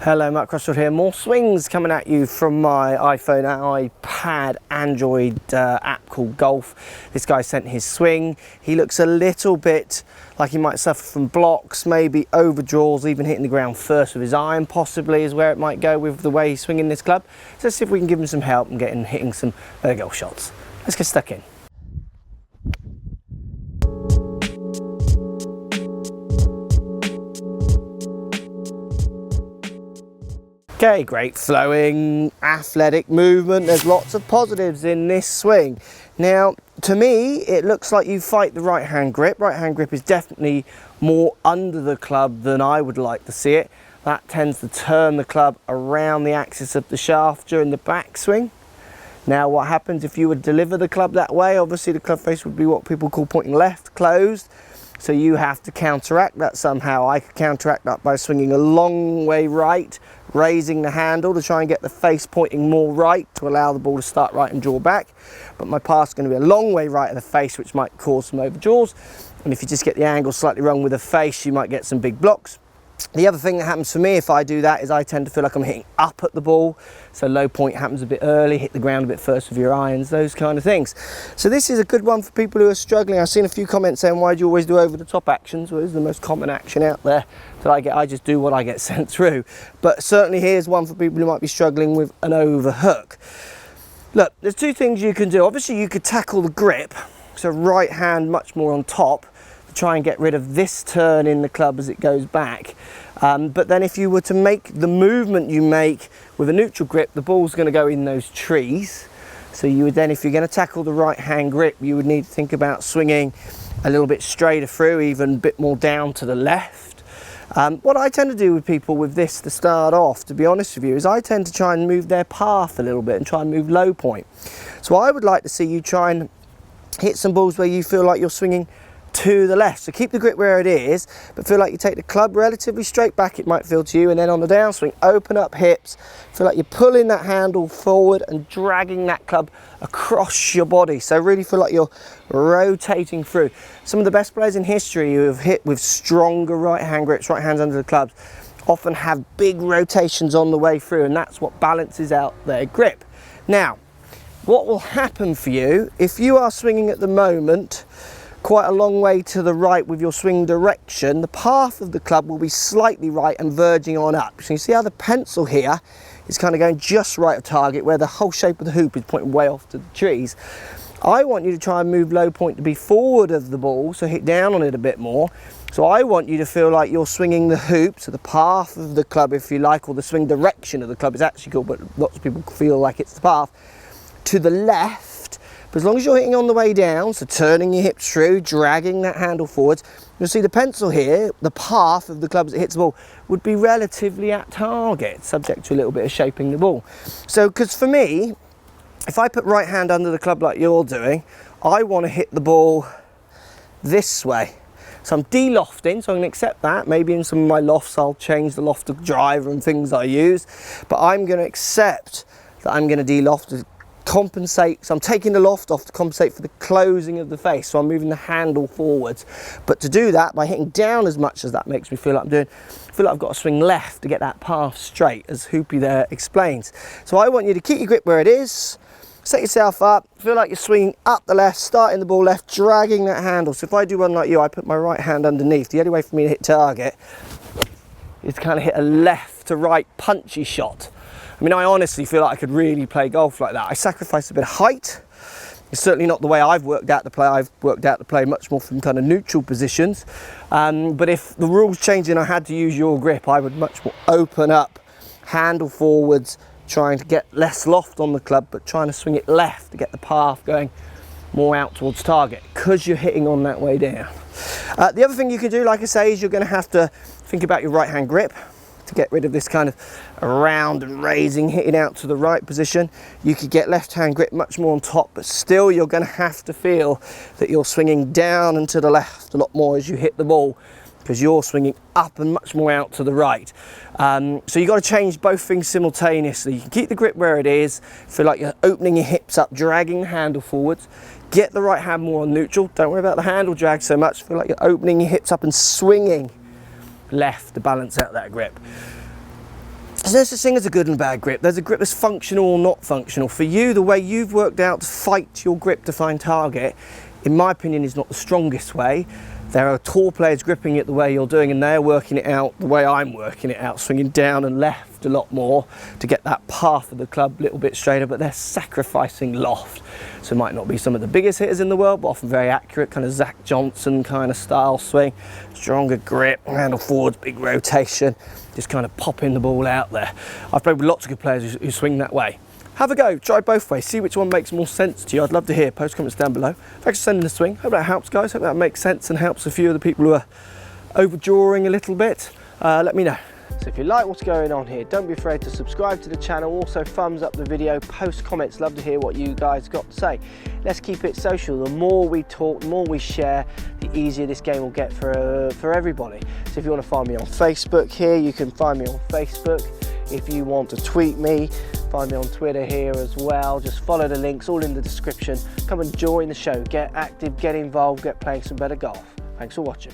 Hello, Mark Crossfield here. More swings coming at you from my iPhone, iPad, Android app called Golf. This guy sent his swing. He looks a little bit like he might suffer from blocks, maybe overdraws, even hitting the ground first with his iron possibly is where it might go with the way he's swinging this club. So let's see if we can give him some help and get him hitting some better golf shots. Let's get stuck in. Okay, great flowing, athletic movement. There's lots of positives in this swing. Now, to me, it looks like you fight the right hand grip. Right hand grip is definitely more under the club than I would like to see it. That tends to turn the club around the axis of the shaft during the backswing. Now, what happens if you would deliver the club that way? Obviously, the club face would be what people call pointing left, closed. So you have to counteract that somehow. I could counteract that by swinging a long way right, raising the handle to try and get the face pointing more right to allow the ball to start right and draw back. But my pass is going to be a long way right of the face, which might cause some overdraws. And if you just get the angle slightly wrong with the face, you might get some big blocks. The other thing that happens for me if I do that is I tend to feel like I'm hitting up at the ball. So low point happens a bit early, hit the ground a bit first with your irons, those kind of things. So this is a good one for people who are struggling. I've seen a few comments saying, why do you always do over the top actions? Well, it's the most common action out there that I get. I just do what I get sent through. But certainly here's one for people who might be struggling with an overhook. Look, there's two things you can do. Obviously you could tackle the grip, so right hand much more on top, try and get rid of this turn in the club as it goes back. But then if you were to make the movement you make with a neutral grip, the ball's going to go in those trees. So you would then, if you're going to tackle the right hand grip, you would need to think about swinging a little bit straighter through, even a bit more down to the left. What I tend to do with people with this to start off, to be honest with you, is I tend to try and move their path a little bit and try and move low point. So I would like to see you try and hit some balls where you feel like you're swinging to the left. So keep the grip where it is, but feel like you take the club relatively straight back, it might feel to you, and then on the downswing, open up hips, feel like you're pulling that handle forward and dragging that club across your body. So really feel like you're rotating through. Some of the best players in history who have hit with stronger right hand grips, right hands under the clubs, often have big rotations on the way through, and that's what balances out their grip. Now, what will happen for you if you are swinging at the moment quite a long way to the right with your swing direction, the path of the club will be slightly right and verging on up. So you see how the pencil here is kind of going just right of target, where the whole shape of the hoop is pointing way off to the trees. I want you to try and move low point to be forward of the ball, so hit down on it a bit more. So I want you to feel like you're swinging the hoop, so the path of the club, if you like, or the swing direction of the club is actually called, but lots of people feel like it's the path, to the left. But as long as you're hitting on the way down, so turning your hips through, dragging that handle forwards, you'll see the pencil here, the path of the club as it hits the ball, would be relatively at target, subject to a little bit of shaping the ball. So, because for me, if I put right hand under the club like you're doing, I want to hit the ball this way. So I'm de-lofting, so I'm going to accept that. Maybe in some of my lofts I'll change the loft of driver and things I use, but I'm going to accept that I'm going to de-loft to compensate. So I'm taking the loft off to compensate for the closing of the face, so I'm moving the handle forwards. But to do that, by hitting down as much as that makes me feel like I'm doing, I feel like I've got to swing left to get that path straight, as Hoopy there explains. So I want you to keep your grip where it is, set yourself up, feel like you're swinging up the left, starting the ball left, dragging that handle. So if I do one like you, I put my right hand underneath. The only way for me to hit target is to kind of hit a left to right punchy shot. I mean, I honestly feel like I could really play golf like that. I sacrifice a bit of height. It's certainly not the way I've worked out to play. I've worked out to play much more from kind of neutral positions. But if the rules changed and I had to use your grip, I would much more open up, handle forwards, trying to get less loft on the club, but trying to swing it left to get the path going more out towards target, because you're hitting on that way down. The other thing you can do, like I say, is you're going to have to think about your right hand grip to get rid of this kind of around and raising, hitting out to the right position. You could get left hand grip much more on top, but still you're going to have to feel that you're swinging down and to the left a lot more as you hit the ball, because you're swinging up and much more out to the right. So you've got to change both things simultaneously. You can keep the grip where it is, feel like you're opening your hips up, dragging the handle forwards, get the right hand more on neutral, don't worry about the handle drag so much, feel like you're opening your hips up and swinging left to balance out that grip. There's no such thing as a good and bad grip. There's a grip that's functional or not functional. For you, the way you've worked out to fight your grip to find target, in my opinion, is not the strongest way. There are tour players gripping it the way you're doing, and they're working it out the way I'm working it out, swinging down and left a lot more to get that path of the club a little bit straighter, but they're sacrificing loft. So it might not be some of the biggest hitters in the world, but often very accurate, kind of Zach Johnson kind of style swing. Stronger grip, handle forwards, big rotation, just kind of popping the ball out there. I've played with lots of good players who swing that way. Have a go, try both ways, see which one makes more sense to you. I'd love to hear, post comments down below. Thanks for sending the swing. Hope that helps, guys. Hope that makes sense and helps a few of the people who are overdrawing a little bit. Let me know. So if you like what's going on here, don't be afraid to subscribe to the channel. Also thumbs up the video, post comments. Love to hear what you guys got to say. Let's keep it social. The more we talk, the more we share, the easier this game will get for everybody. So if you want to find me on Facebook here, you can find me on Facebook. If you want to tweet me, find me on Twitter here as well. Just follow the links, all in the description. Come and join the show, get active, get involved, get playing some better golf. Thanks for watching.